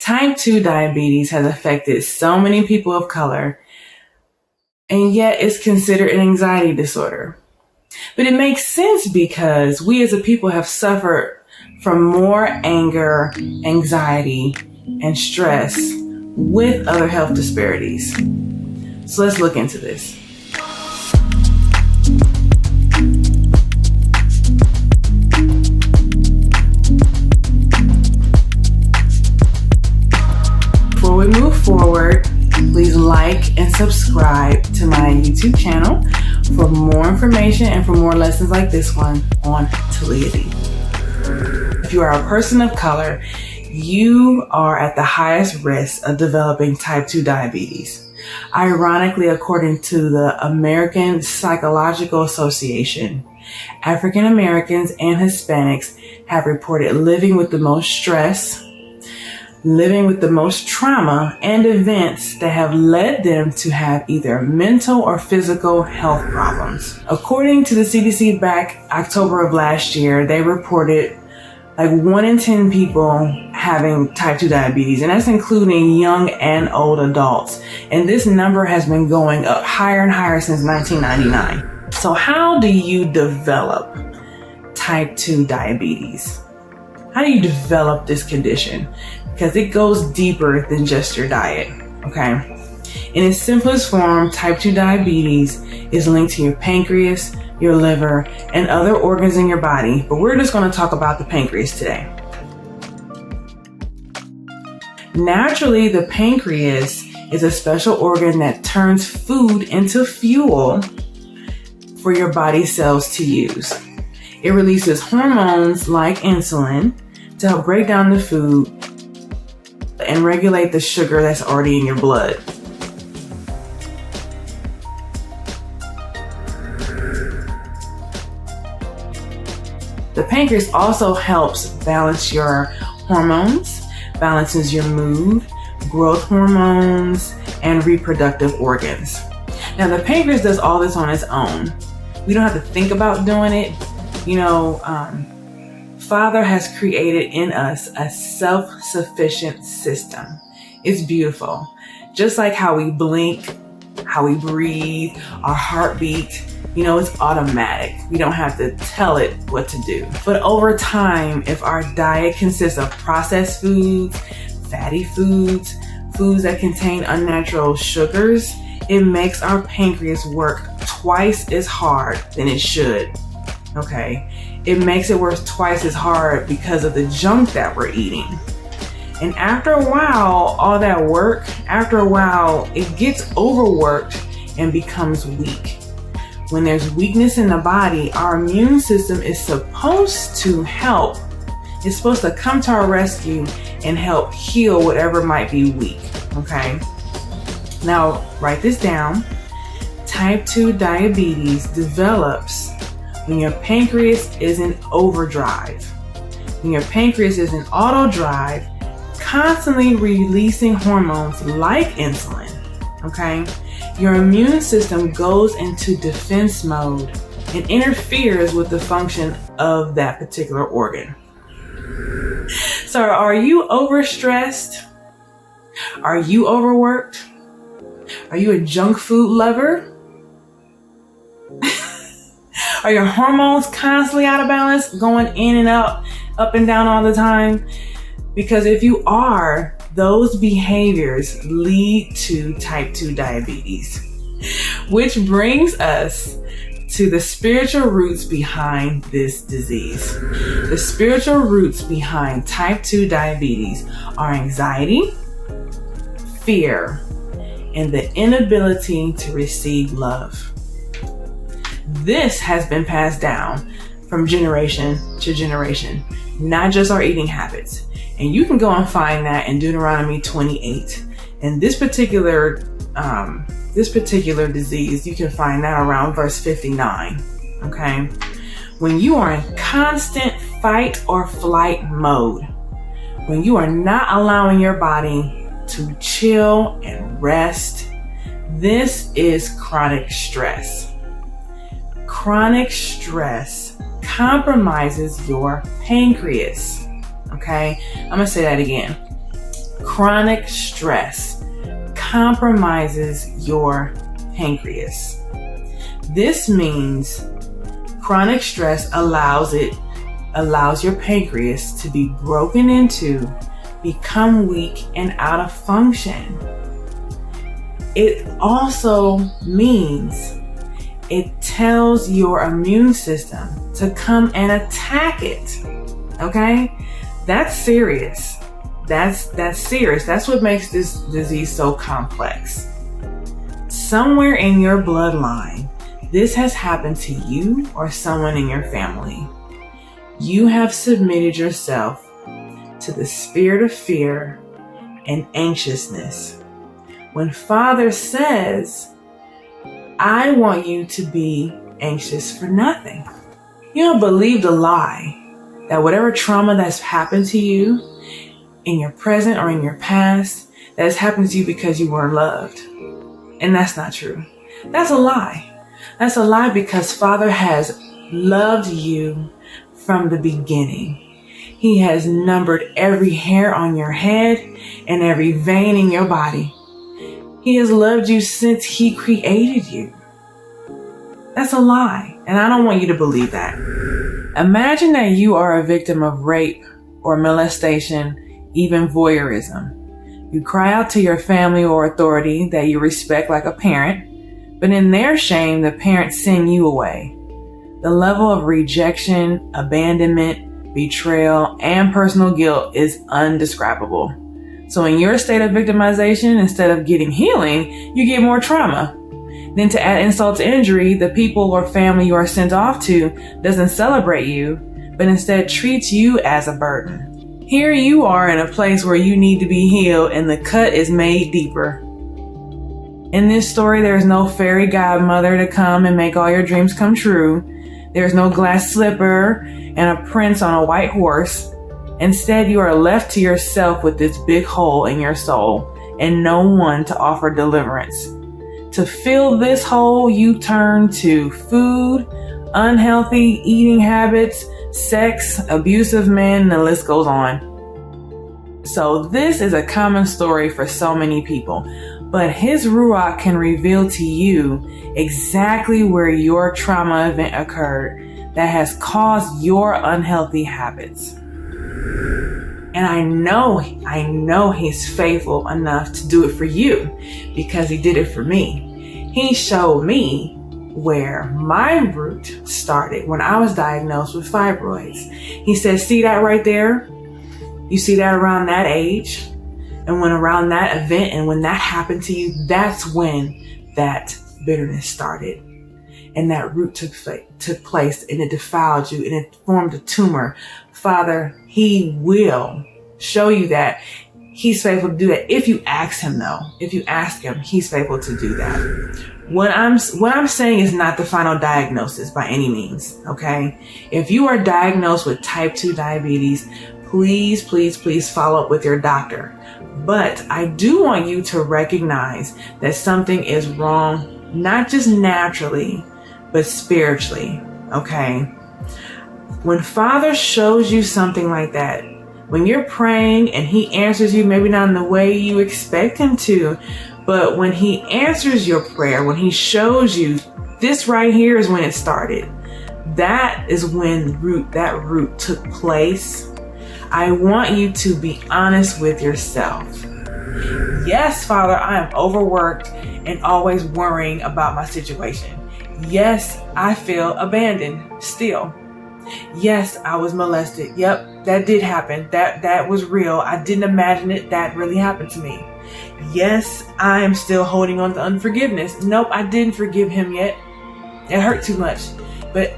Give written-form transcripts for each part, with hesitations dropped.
Type 2 diabetes has affected so many people of color, and yet it's considered an anxiety disorder. But it makes sense because we as a people have suffered from more anger, anxiety, and stress with other health disparities. So let's look into this. Before we move forward, please like and subscribe to my YouTube channel for more information and for more lessons like this one on TaliyahD. If you are a person of color, you are at the highest risk of developing type 2 diabetes. Ironically, according to the American Psychological Association, African Americans and Hispanics have reported living with the most stress, living with the most trauma, and events that have led them to have either mental or physical health problems. According to the CDC back October of last year, they reported like 1 in 10 people having type 2 diabetes, and that's including young and old adults. And this number has been going up higher and higher since 1999. So how do you develop type 2 diabetes? How do you develop this condition? Because it goes deeper than just your diet, okay? In its simplest form, type 2 diabetes is linked to your pancreas, your liver, and other organs in your body, but we're just going to talk about the pancreas today. Naturally, the pancreas is a special organ that turns food into fuel for your body cells to use. It releases hormones like insulin to help break down the food and regulate the sugar that's already in your blood. The pancreas also helps balance your hormones, balances your mood, growth hormones, and reproductive organs. Now, the pancreas does all this on its own. We don't have to think about doing it. Father has created in us a self-sufficient system. It's beautiful. Just like how we blink, how we breathe, our heartbeat, it's automatic. We don't have to tell it what to do. But over time, if our diet consists of processed foods, fatty foods, foods that contain unnatural sugars, it makes our pancreas work twice as hard than it should. Okay? It makes it work twice as hard because of the junk that we're eating. And after a while, all that work, it gets overworked and becomes weak. When there's weakness in the body, our immune system is supposed to help. It's supposed to come to our rescue and help heal whatever might be weak. Okay? Now, write this down. Type 2 diabetes develops when your pancreas is in overdrive. When your pancreas is in auto drive, constantly releasing hormones like insulin, okay? Your immune system goes into defense mode and interferes with the function of that particular organ. So are you overstressed? Are you overworked? Are you a junk food lover? Are your hormones constantly out of balance, going in and out, up and down all the time? Because if you are, those behaviors lead to type 2 diabetes. Which brings us to the spiritual roots behind this disease. The spiritual roots behind type 2 diabetes are anxiety, fear, and the inability to receive love. This has been passed down from generation to generation, not just our eating habits. And you can go and find that in Deuteronomy 28. And this particular disease, you can find that around verse 59. Okay? When you are in constant fight or flight mode, when you are not allowing your body to chill and rest, this is chronic stress. Chronic stress compromises your pancreas. Okay? I'm going to say that again. Chronic stress compromises your pancreas. This means chronic stress allows your pancreas to be broken into, become weak and out of function. It also means it tells your immune system to come and attack it. Okay? That's serious. That's serious. That's what makes this disease so complex. Somewhere in your bloodline, this has happened to you or someone in your family. You have submitted yourself to the spirit of fear and anxiousness. When Father says, I want you to be anxious for nothing. You have believed a lie that whatever trauma that's happened to you in your present or in your past, that has happened to you because you weren't loved. And that's not true. That's a lie. That's a lie because Father has loved you from the beginning. He has numbered every hair on your head and every vein in your body. He has loved you since He created you. That's a lie, and I don't want you to believe that. Imagine that you are a victim of rape or molestation, even voyeurism. You cry out to your family or authority that you respect like a parent, but in their shame, the parents send you away. The level of rejection, abandonment, betrayal, and personal guilt is undescribable. So in your state of victimization, instead of getting healing, you get more trauma. Then to add insult to injury, the people or family you are sent off to doesn't celebrate you, but instead treats you as a burden. Here you are in a place where you need to be healed and the cut is made deeper. In this story, there's no fairy godmother to come and make all your dreams come true. There's no glass slipper and a prince on a white horse. Instead, you are left to yourself with this big hole in your soul and no one to offer deliverance. To fill this hole, you turn to food, unhealthy eating habits, sex, abusive men, and the list goes on. So this is a common story for so many people, but His Ruach can reveal to you exactly where your trauma event occurred that has caused your unhealthy habits. And I know He's faithful enough to do it for you because He did it for me. He showed me where my root started when I was diagnosed with fibroids. He said, see that right there? You see that around that age? And when around that event and when that happened to you, that's when that bitterness started. And that root took place and it defiled you and it formed a tumor. Father, He will show you that. He's faithful to do that. If you ask Him though, if you ask Him, He's faithful to do that. What I'm saying is not the final diagnosis by any means. Okay. If you are diagnosed with type 2 diabetes, please follow up with your doctor. But I do want you to recognize that something is wrong, not just naturally, but spiritually. Okay. When Father shows you something like that, when you're praying and He answers you, maybe not in the way you expect Him to, but when He answers your prayer, when He shows you this right here is when it started. That is when that root took place. I want you to be honest with yourself. Yes, Father, I am overworked and always worrying about my situation. Yes, I feel abandoned still. Yes, I was molested. Yep, that did happen. That was real. I didn't imagine it. That really happened to me. Yes, I am still holding on to unforgiveness. Nope, I didn't forgive him yet. It hurt too much. But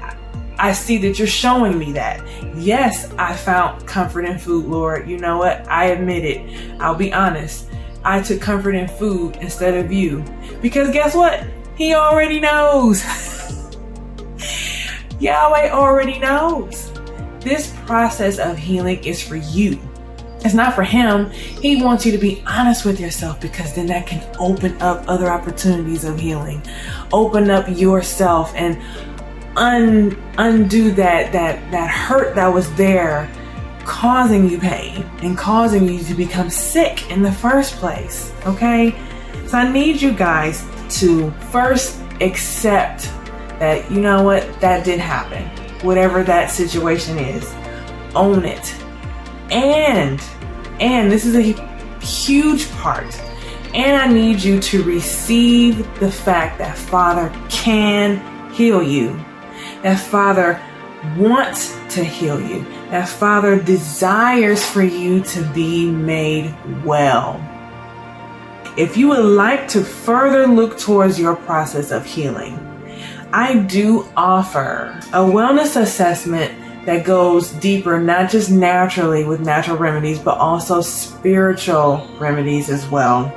I see that you're showing me that. Yes, I found comfort in food, Lord. You know what? I admit it. I'll be honest. I took comfort in food instead of you. Because guess what? He already knows. Yahweh already knows. This process of healing is for you. It's not for Him. He wants you to be honest with yourself because then that can open up other opportunities of healing. Open up yourself and undo that hurt that was there causing you pain and causing you to become sick in the first place, okay? So I need you guys to first accept that, you know what, that did happen. Whatever that situation is, own it. And this is a huge part. And I need you to receive the fact that Father can heal you. That Father wants to heal you. That Father desires for you to be made well. If you would like to further look towards your process of healing, I do offer a wellness assessment that goes deeper, not just naturally with natural remedies, but also spiritual remedies as well.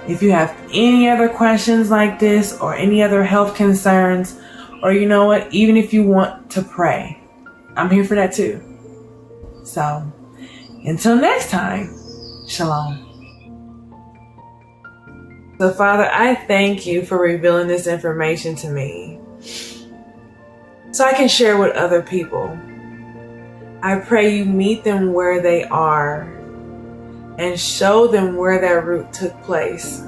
If you have any other questions like this or any other health concerns, or you know what, even if you want to pray, I'm here for that too. So until next time, shalom. So Father, I thank you for revealing this information to me so I can share with other people. I pray you meet them where they are and show them where that root took place.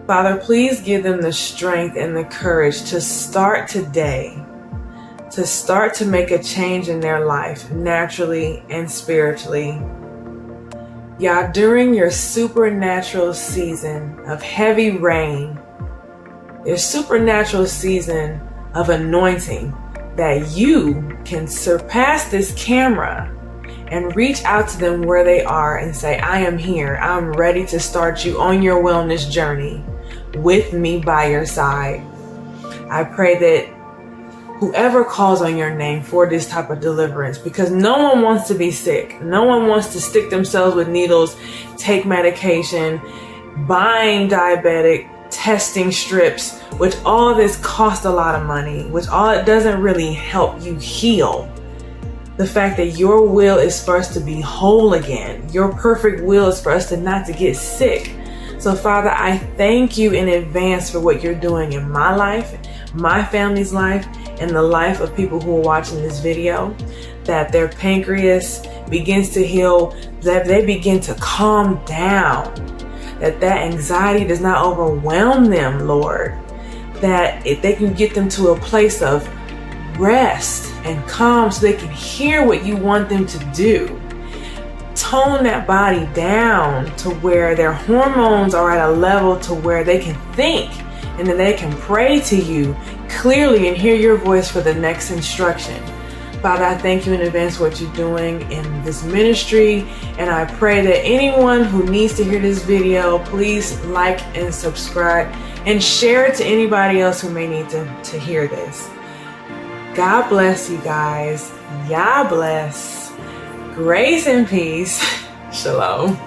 Father, please give them the strength and the courage to start today, to start to make a change in their life naturally and spiritually. Y'all, during your supernatural season of heavy rain, your supernatural season of anointing, that you can surpass this camera and reach out to them where they are and say, I am here. I'm ready to start you on your wellness journey with me by your side. I pray that whoever calls on your name for this type of deliverance, because no one wants to be sick. No one wants to stick themselves with needles, take medication, buying diabetic testing strips, which all this costs a lot of money, which all it doesn't really help you heal. The fact that your will is for us to be whole again. Your perfect will is for us to not to get sick. So Father, I thank you in advance for what you're doing in my life, my family's life, and the life of people who are watching this video, that their pancreas begins to heal, that they begin to calm down, that anxiety does not overwhelm them, Lord, that if they can get them to a place of rest and calm so they can hear what you want them to do. Tone that body down to where their hormones are at a level to where they can think and then they can pray to you clearly and hear your voice for the next instruction. Father, I thank you in advance for what you're doing in this ministry, and I pray that anyone who needs to hear this video, please like and subscribe and share it to anybody else who may need to hear this. God bless you guys. Yah bless. Grace and peace. Shalom.